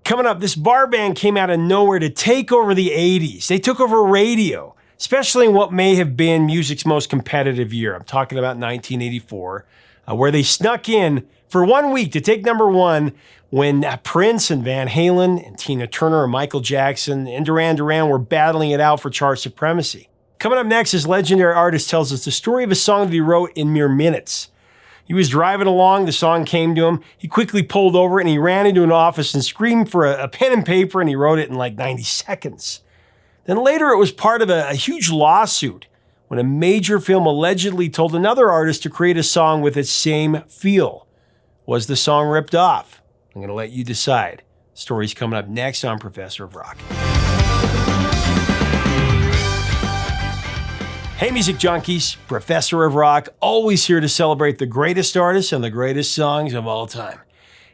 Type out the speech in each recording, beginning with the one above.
Coming up, this bar band came out of nowhere to take over the 80s. They took over radio, especially in what may have been music's most competitive year. I'm talking about 1984, where they snuck in for 1 week to take number one when Prince and Van Halen and Tina Turner and Michael Jackson and Duran Duran were battling it out for chart supremacy. Coming up next, this legendary artist tells us the story of a song that he wrote in mere minutes. He was driving along, the song came to him, he quickly pulled over and he ran into an office and screamed for a pen and paper, and he wrote it in like 90 seconds. Then later it was part of a huge lawsuit when a major film allegedly told another artist to create a song with its same feel. Was the song ripped off? I'm going to let you decide. Story's coming up next on Professor of Rock. Hey music junkies, Professor of Rock, always here to celebrate the greatest artists and the greatest songs of all time.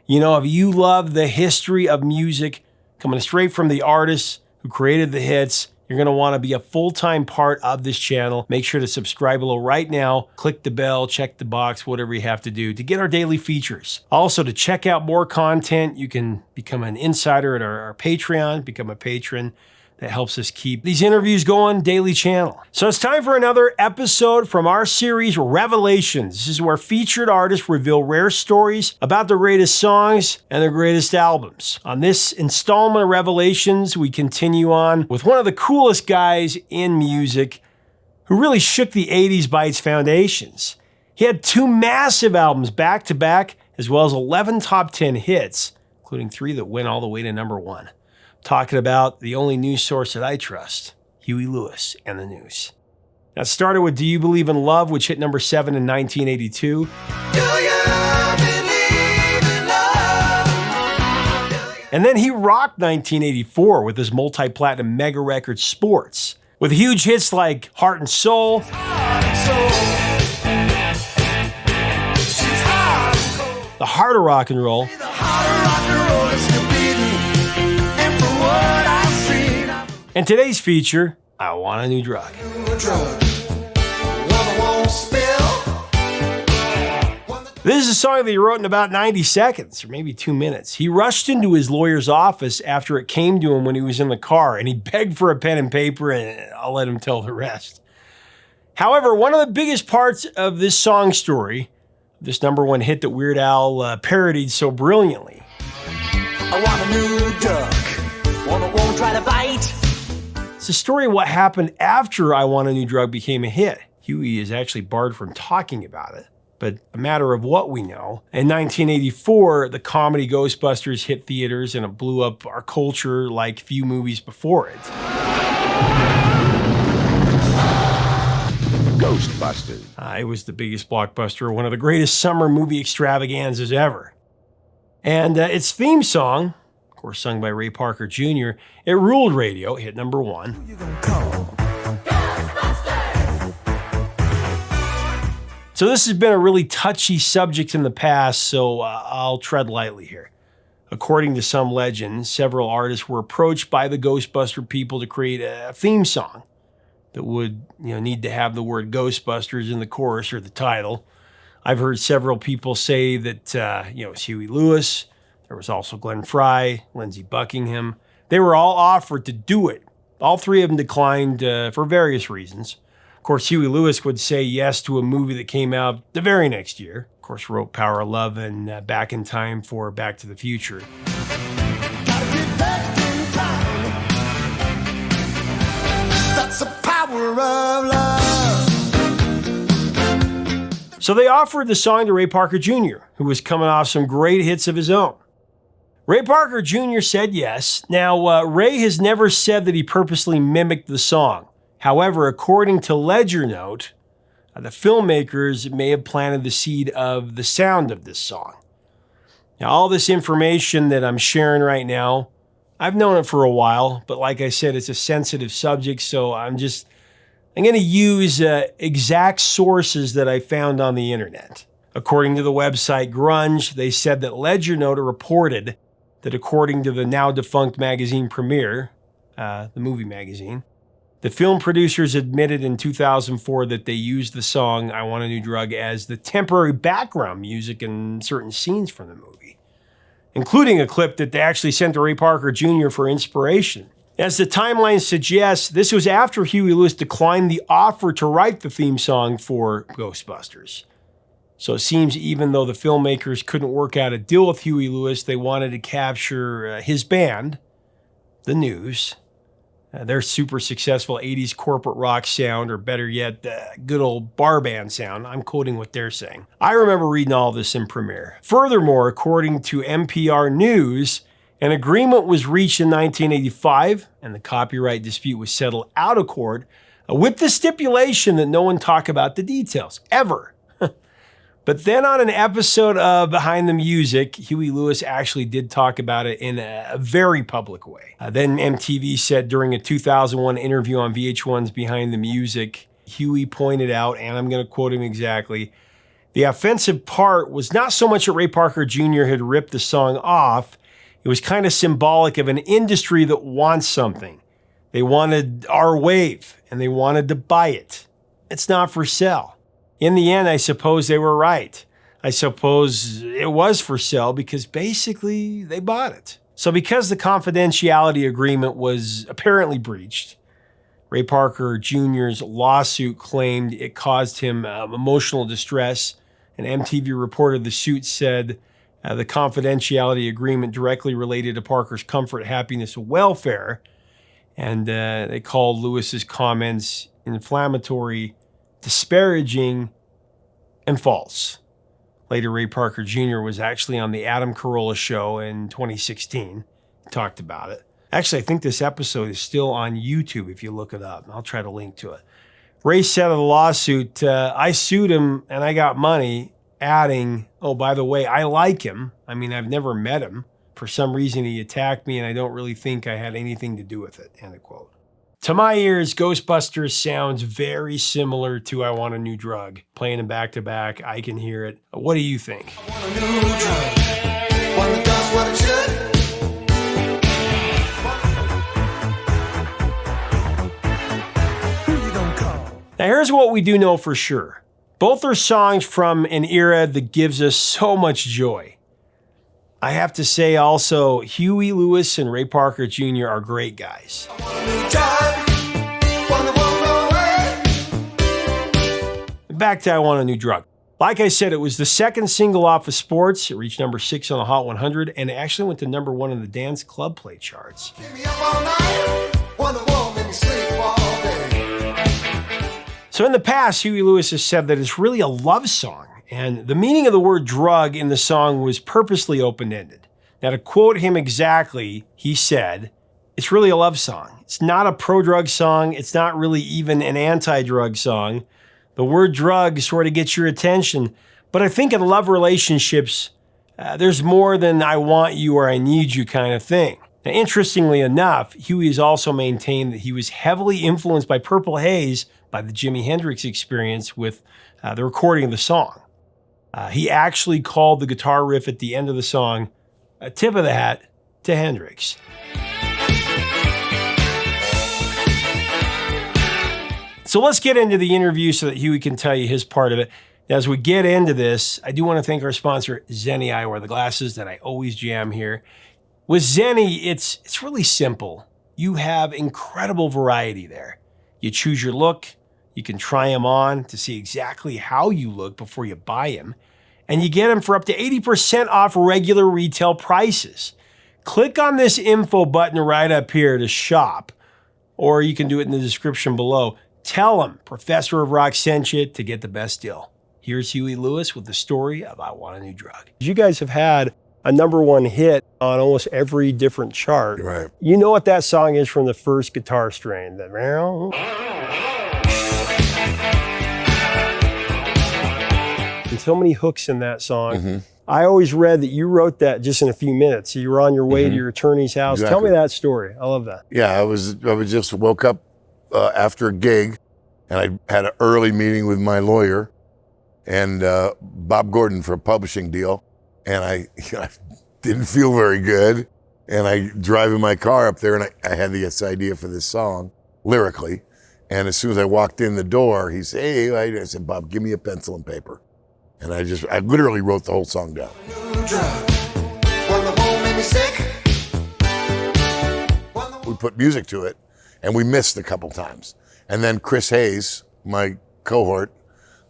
You know, if you love the history of music, coming straight from the artists who created the hits, you're going to want to be a full-time part of this channel. Make sure to subscribe below right now, click the bell, check the box, whatever you have to do to get our daily features. Also, to check out more content, you can become an insider at our Patreon, become a patron. That helps us keep these interviews going, daily channel. So it's time for another episode from our series, Revelations. This is where featured artists reveal rare stories about the greatest songs and their greatest albums. On this installment of Revelations, we continue on with one of the coolest guys in music who really shook the 80s by its foundations. He had 2 massive albums back to back, as well as 11 top 10 hits, including 3 that went all the way to number 1. Talking about the only news source that I trust, Huey Lewis and the News. That started with Do You Believe in Love, which hit number 7 in 1982. Do you believe in love? And then he rocked 1984 with his multi-platinum mega record Sports, with huge hits like Heart and Soul, the Heart of Rock and Roll, and today's feature, I Want a New Drug. This is a song that he wrote in about 90 seconds, or maybe 2 minutes. He rushed into his lawyer's office after it came to him when he was in the car, and he begged for a pen and paper, and I'll let him tell the rest. However, one of the biggest parts of this song story, this number 1 hit that Weird Al parodied so brilliantly. I want a new duck, won't try to bite. It's the story of what happened after I Want a New Drug became a hit. Huey is actually barred from talking about it, but a matter of what we know. In 1984, the comedy Ghostbusters hit theaters and it blew up our culture like few movies before it. Ghostbusters. It was the biggest blockbuster, one of the greatest summer movie extravaganzas ever. And its theme song, sung by Ray Parker Jr., it ruled radio, hit number 1. So this has been a really touchy subject in the past, so I'll tread lightly here. According to some legends, several artists were approached by the Ghostbuster people to create a theme song that would need to have the word Ghostbusters in the chorus or the title. I've heard several people say that it's Huey Lewis. There was also Glenn Frey, Lindsey Buckingham. They were all offered to do it. All 3 of them declined for various reasons. Of course, Huey Lewis would say yes to a movie that came out the very next year. Of course, wrote Power of Love and Back in Time for Back to the Future. Gotta get back in time. That's the power of love. So they offered the song to Ray Parker Jr., who was coming off some great hits of his own. Ray Parker Jr. said yes. Now, Ray has never said that he purposely mimicked the song. However, according to Ledger Note, the filmmakers may have planted the seed of the sound of this song. Now, all this information that I'm sharing right now, I've known it for a while, but like I said, it's a sensitive subject, so I'm going to use exact sources that I found on the internet. According to the website Grunge, they said that Ledger Note reported that according to the now defunct magazine Premiere, the movie magazine, the film producers admitted in 2004 that they used the song I Want a New Drug as the temporary background music in certain scenes from the movie. including a clip that they actually sent to Ray Parker Jr. for inspiration. As the timeline suggests, this was after Huey Lewis declined the offer to write the theme song for Ghostbusters. So it seems even though the filmmakers couldn't work out a deal with Huey Lewis, they wanted to capture his band, the News, their super successful 80s corporate rock sound, or better yet, good old bar band sound. I'm quoting what they're saying. I remember reading all this in Premiere. Furthermore, according to NPR News, an agreement was reached in 1985, and the copyright dispute was settled out of court with the stipulation that no one talk about the details, ever. But then on an episode of Behind the Music, Huey Lewis actually did talk about it in a very public way. Then MTV said during a 2001 interview on VH1's Behind the Music, Huey pointed out, and I'm going to quote him exactly, the offensive part was not so much that Ray Parker Jr. had ripped the song off, it was kind of symbolic of an industry that wants something. They wanted our wave, and they wanted to buy it. It's not for sale. In the end, I suppose they were right. I suppose it was for sale because basically they bought it. So because the confidentiality agreement was apparently breached, Ray Parker Jr.'s lawsuit claimed it caused him emotional distress, and MTV reported the suit said the confidentiality agreement directly related to Parker's comfort, happiness, and welfare, and they called Lewis's comments inflammatory, disparaging, and false. Later, Ray Parker Jr. was actually on the Adam Carolla show in 2016. He talked about it. Actually, I think this episode is still on YouTube if you look it up. I'll try to link to it. Ray said of the lawsuit, I sued him and I got money, adding, oh, by the way, I like him. I mean, I've never met him. For some reason, he attacked me and I don't really think I had anything to do with it, end of quote. To my ears, Ghostbusters sounds very similar to I Want a New Drug. Playing them back to back, I can hear it. What do you think? I want a new drug, one that does what it should. Who you gonna call? Now here's what we do know for sure. Both are songs from an era that gives us so much joy. I have to say also, Huey Lewis and Ray Parker Jr. are great guys. I want a new drug, one that won't go away. Back to I Want a New Drug. Like I said, it was the second single off of Sports. It reached number 6 on the Hot 100, and it actually went to number 1 in the dance club play charts. Keep me up all night, one that won't make me sleep all day. So in the past, Huey Lewis has said that it's really a love song, and the meaning of the word drug in the song was purposely open-ended. Now, to quote him exactly, he said, it's really a love song. It's not a pro-drug song. It's not really even an anti-drug song. The word drug sort of gets your attention, but I think in love relationships, there's more than I want you or I need you kind of thing. Now, interestingly enough, Huey has also maintained that he was heavily influenced by Purple Haze, by the Jimi Hendrix Experience with the recording of the song. He actually called the guitar riff at the end of the song a tip of the hat to Hendrix. So let's get into the interview so that Huey can tell you his part of it. Now, as we get into this, I do want to thank our sponsor, Zenni Eyewear, the glasses that I always jam here. With Zenni, it's really simple. You have incredible variety there. You choose your look, you can try them on to see exactly how you look before you buy them, and you get them for up to 80% off regular retail prices. Click on this info button right up here to shop, or you can do it in the description below. Tell them Professor of Rock sent you to get the best deal. Here's Huey Lewis with the story of I Want a New Drug. You guys have had a #1 hit on almost every different chart. Right. You know what that song is from the first guitar strain. The and so many hooks in that song. Mm-hmm. I always read that you wrote that just in a few minutes. You were on your way to your attorney's house. Exactly. Tell me that story. I love that. Yeah, I was just woke up after a gig, and I had an early meeting with my lawyer and Bob Gordon for a publishing deal, and I didn't feel very good. And I drive in my car up there, and I had this idea for this song lyrically. And as soon as I walked in the door, he said, "Hey," I said, "Bob, give me a pencil and paper." And I literally wrote the whole song down. New drug, one that won't we put music to it, and we missed a couple times. And then Chris Hayes, my cohort,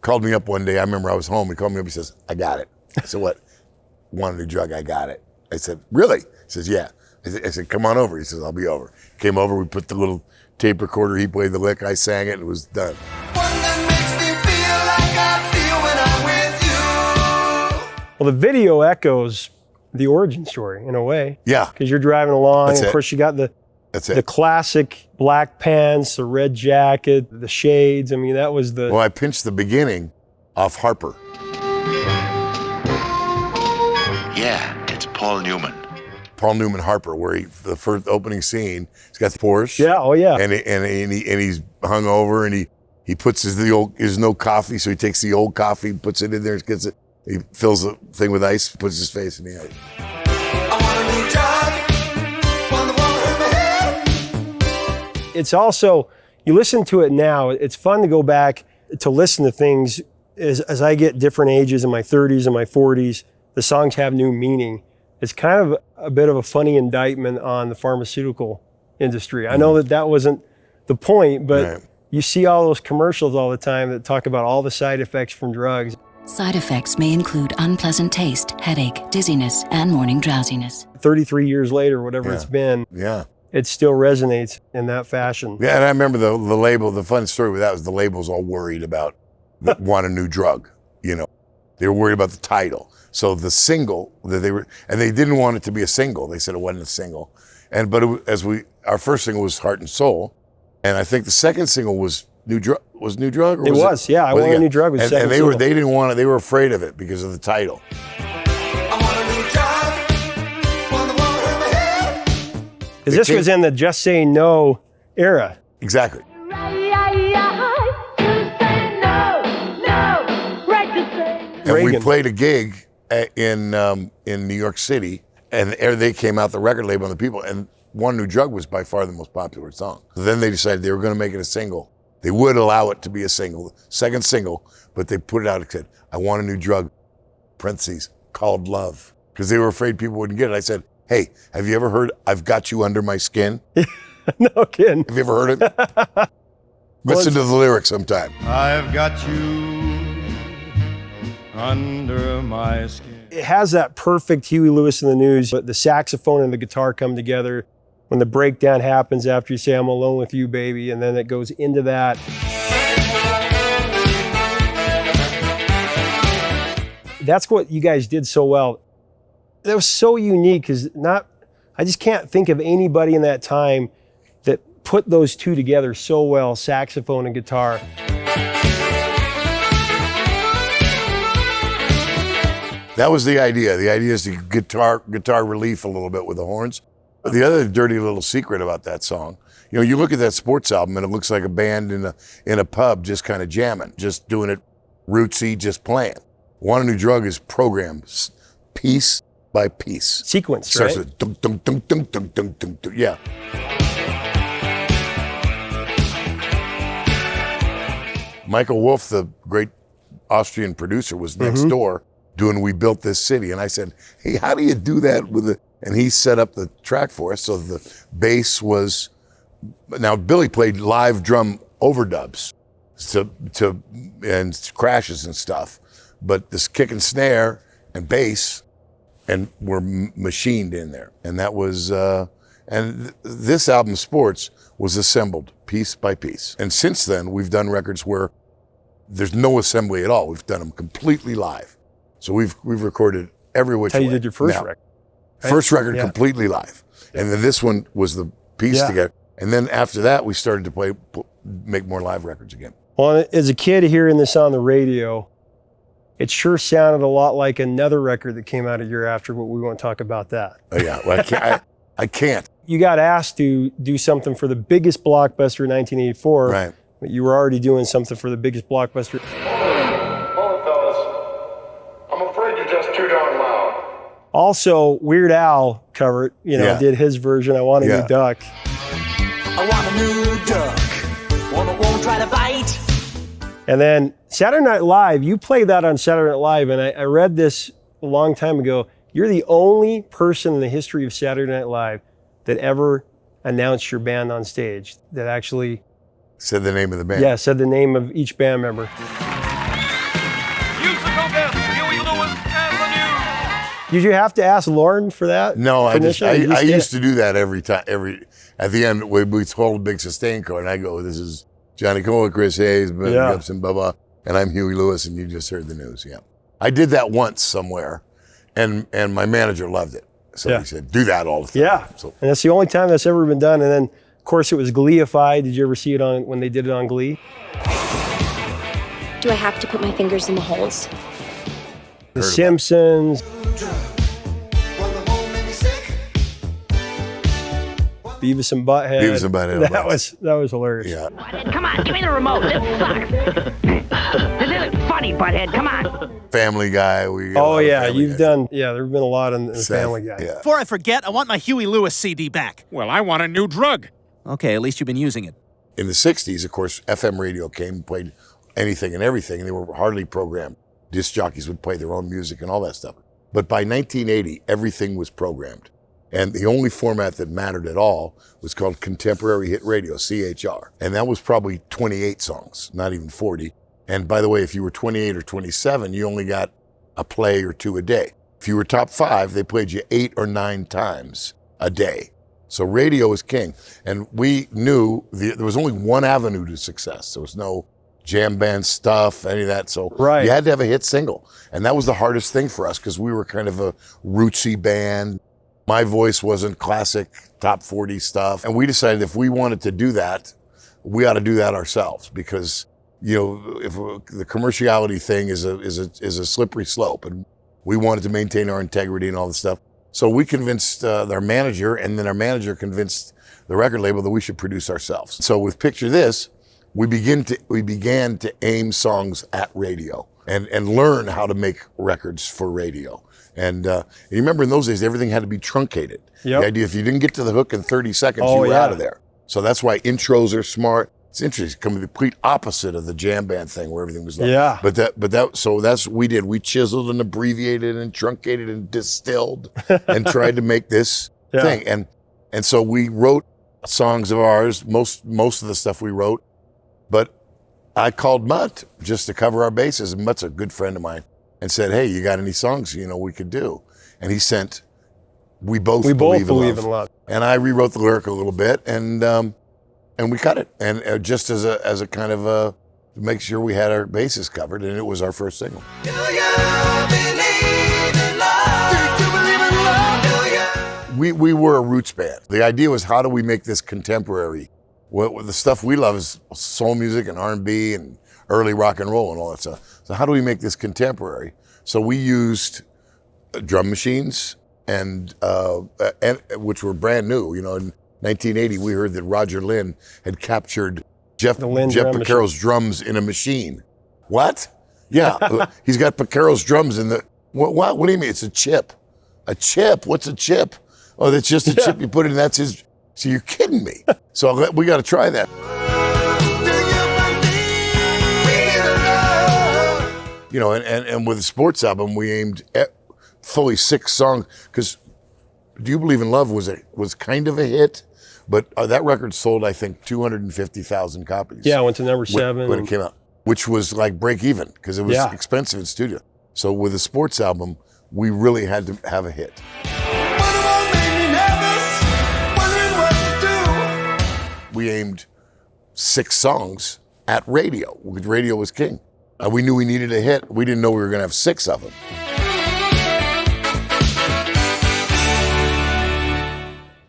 called me up one day. I remember I was home. He called me up. He says, I got it. I said, what? Want a new drug? I got it. I said, really? He says, yeah. I said, come on over. He says, I'll be over. Came over. We put the little tape recorder. He played the lick. I sang it. And it was done. One that makes me feel like I feel when I'm with you. Well, the video echoes the origin story in a way. Yeah. Because you're driving along, That's and of it. course you got the That's the it. classic black pants, the red jacket, the shades. I mean, that was the... Well, I pinched the beginning off Harper. Yeah, it's Paul Newman. Paul Newman Harper, where the first opening scene, he's got the Porsche. Yeah, oh yeah. And he's hung over, and he puts there's no coffee, so he takes the old coffee, puts it in there, gets it. He fills the thing with ice, puts his face in the ice. I want a new drug, one that won't hurt my head. It's also, you listen to it now, it's fun to go back to listen to things as I get different ages in my 30s and my 40s, the songs have new meaning. It's kind of a bit of a funny indictment on the pharmaceutical industry. I know that wasn't the point, but Right. you see all those commercials all the time that talk about all the side effects from drugs. Side effects may include unpleasant taste, headache, dizziness, and morning drowsiness. 33 years later, whatever Yeah. it's been, Yeah. it still resonates in that fashion. Yeah, and I remember the label, the fun story with that was the label's all worried about want a new drug, you know. They were worried about the title. So the single that they didn't want it to be a single. They said it wasn't a single. But our first single was Heart and Soul. And I think the second single was New Drug, or It was, yeah. I Want a New Drug was and, second and they single. they didn't want it, they were afraid of it because of the title. I want a new drug, one that won't hurt my head. Because this was in the Just Say No era. Exactly. And we Reagan. played a gig in New York City, and they came out, the record label and the people, and One New Drug was by far the most popular song. So then they decided they were going to make it a single. They would allow it to be a single, second single, but they put it out and said, I want a new drug, parentheses, called love. Because they were afraid people wouldn't get it. I said, hey, have you ever heard I've Got You Under My Skin? No kidding. Have you ever heard it? Listen to the lyrics sometime. I've got you under my skin. It has that perfect Huey Lewis in the News, but the saxophone and the guitar come together when the breakdown happens after you say, I'm alone with you, baby, and then it goes into that. That's what you guys did so well. That was so unique because I just can't think of anybody in that time that put those two together so well, saxophone and guitar. That was the idea. The idea is to guitar relief a little bit with the horns. The other dirty little secret about that song, you know, you look at that Sports album and it looks like a band in a pub just kind of jamming, just doing it rootsy, just playing. Want a New Drug is programmed piece by piece. Sequence, Starts right? with dunk, dunk, dunk, dunk, dunk, dunk, dunk, dunk. Yeah. Michael Wolff, the great Austrian producer, was next door doing We Built This City. And I said, hey, how do you do that with it? And he set up the track for us. So the bass was, now Billy played live drum overdubs and crashes and stuff. But this kick and snare and bass and were machined in there. And that was, this album, Sports, was assembled piece by piece. And since then, we've done records where there's no assembly at all. We've done them completely live. So we've recorded every which That's how way. you did your first Now, record. right? First record Yeah. completely live. And then this one was the piece Yeah. together. And then after that, we started to make more live records again. Well, as a kid hearing this on the radio, it sure sounded a lot like another record that came out a year after, but we won't talk about that. Oh yeah, well, I can't. You got asked to do something for the biggest blockbuster in 1984, Right. but you were already doing something for the biggest blockbuster. Hold it, fellas. I'm afraid you're just too darn loud. Also, Weird Al covered, Yeah. did his version, I Want a Yeah. New Duck. I want a new duck, one that won't try to bite. And then Saturday Night Live, you played that on Saturday Night Live, and I read this a long time ago. You're the only person in the history of Saturday Night Live that ever announced your band on stage that actually Said the name of the band. said the name of each band member. Musical guest, Huey Lewis and the News. Did you have to ask Lauren for that? No, I permission? You I did used it? to do that every time. At the end, we hold a big sustain chord, and I go, "This is Johnny Cole, Chris Hayes, Bill Yeah. Gibson, blah blah," and I'm Huey Lewis, and you just heard the news. Yeah, I did that once somewhere, and my manager loved it, so Yeah. he said, "Do that all the time." Yeah, So and that's the only time that's ever been done. And then, of course, it was Gleeified. Did you ever see it on when they did it on Glee? Do I have to put my fingers in the holes? The Simpsons, When the home made me sick. Beavis and Butthead. Beavis and Butthead, That was hilarious. yeah, Come on, give me the remote. This sucks. This isn't funny, butthead. Come on. Family Guy. We got a Oh lot of yeah, Family you've Guys. done. Yeah, there've been a lot in Seth, Family Guy. Yeah. Before I forget, I want my Huey Lewis CD back. Well, I want a new drug. Okay, at least you've been using it. In the 60s, of course, FM radio came and played anything and everything. They were hardly programmed. Disc jockeys would play their own music and all that stuff. But by 1980, everything was programmed. And the only format that mattered at all was called Contemporary Hit Radio, CHR. And that was probably 28 songs, not even 40. And by the way, if you were 28 or 27, you only got a play or two a day. If you were top 5, they played you 8 or 9 times a day. So radio was king. And we knew there was only one avenue to success. There was no jam band stuff, any of that. So Right. you had to have a hit single. And that was the hardest thing for us because we were kind of a rootsy band. My voice wasn't classic top 40 stuff. And we decided if we wanted to do that, we ought to do that ourselves because, you know, if the commerciality thing is a slippery slope and we wanted to maintain our integrity and all this stuff. So we convinced our manager, and then our manager convinced the record label that we should produce ourselves. So with Picture This, we began to aim songs at radio and learn how to make records for radio. And you remember in those days, everything had to be truncated. Yep. The idea, if you didn't get to the hook in 30 seconds, Oh, you were yeah. out of there. So that's why intros are smart. It's interesting, come the complete opposite of the jam band thing where everything was like, Yeah. so that's what we did. We chiseled and abbreviated and truncated and distilled and tried to make this Yeah. thing. And so we wrote songs of ours, most of the stuff we wrote, but I called Mutt just to cover our bases. And Mutt's a good friend of mine and said, "Hey, you got any songs, we could do?" And he sent, We both believe in love. And I rewrote the lyric a little bit and we cut it. And just as a kind of to make sure we had our bases covered, and it was our first single. Do you believe in love? Do you believe in love? Do you? We were a roots band. The idea was, how do we make this contemporary? What the stuff we love is soul music and R&B and early rock and roll and all that stuff. So how do we make this contemporary? So we used drum machines and which were brand new. In 1980, we heard that Roger Lynn had captured Jeff Lynn drum Piccaro's drums in a machine. What? Yeah, he's got Piccaro's drums in the. What do you mean? It's a chip. A chip? What's a chip? Oh, that's just a chip you put in. That's his. So you're kidding me. So we got to try that. And with the sports album, we aimed at fully 6 songs because "Do You Believe in Love" was kind of a hit, but that record sold, I think, 250,000 copies. Yeah, went to number 7. when it came out, which was like break even because it was expensive in studio. So with the sports album, we really had to have a hit. We aimed 6 songs at radio because radio was king. We knew we needed a hit. We didn't know we were going to have 6 of them.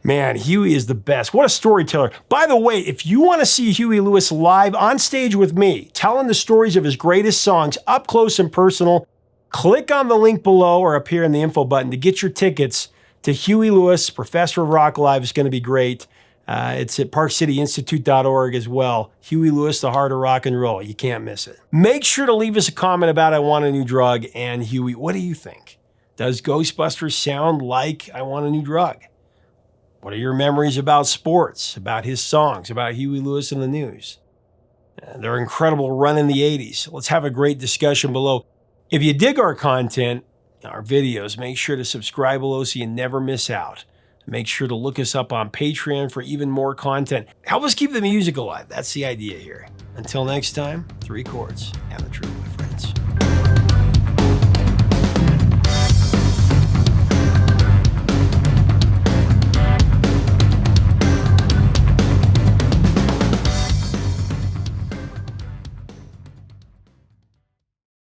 Man, Huey is the best. What a storyteller. By the way, if you want to see Huey Lewis live on stage with me, telling the stories of his greatest songs up close and personal, click on the link below or up here in the info button to get your tickets to Huey Lewis, Professor of Rock Live. Is going to be great. It's at parkcityinstitute.org as well. Huey Lewis, the heart of rock and roll. You can't miss it. Make sure to leave us a comment about I Want a New Drug. And Huey, what do you think? Does Ghostbusters sound like I Want a New Drug? What are your memories about sports, about his songs, about Huey Lewis and the News? Their incredible run in the 80s. Let's have a great discussion below. If you dig our content, our videos, make sure to subscribe below so you never miss out. Make sure to look us up on Patreon for even more content. Help us keep the music alive. That's the idea here. Until next time, 3 chords and the truth.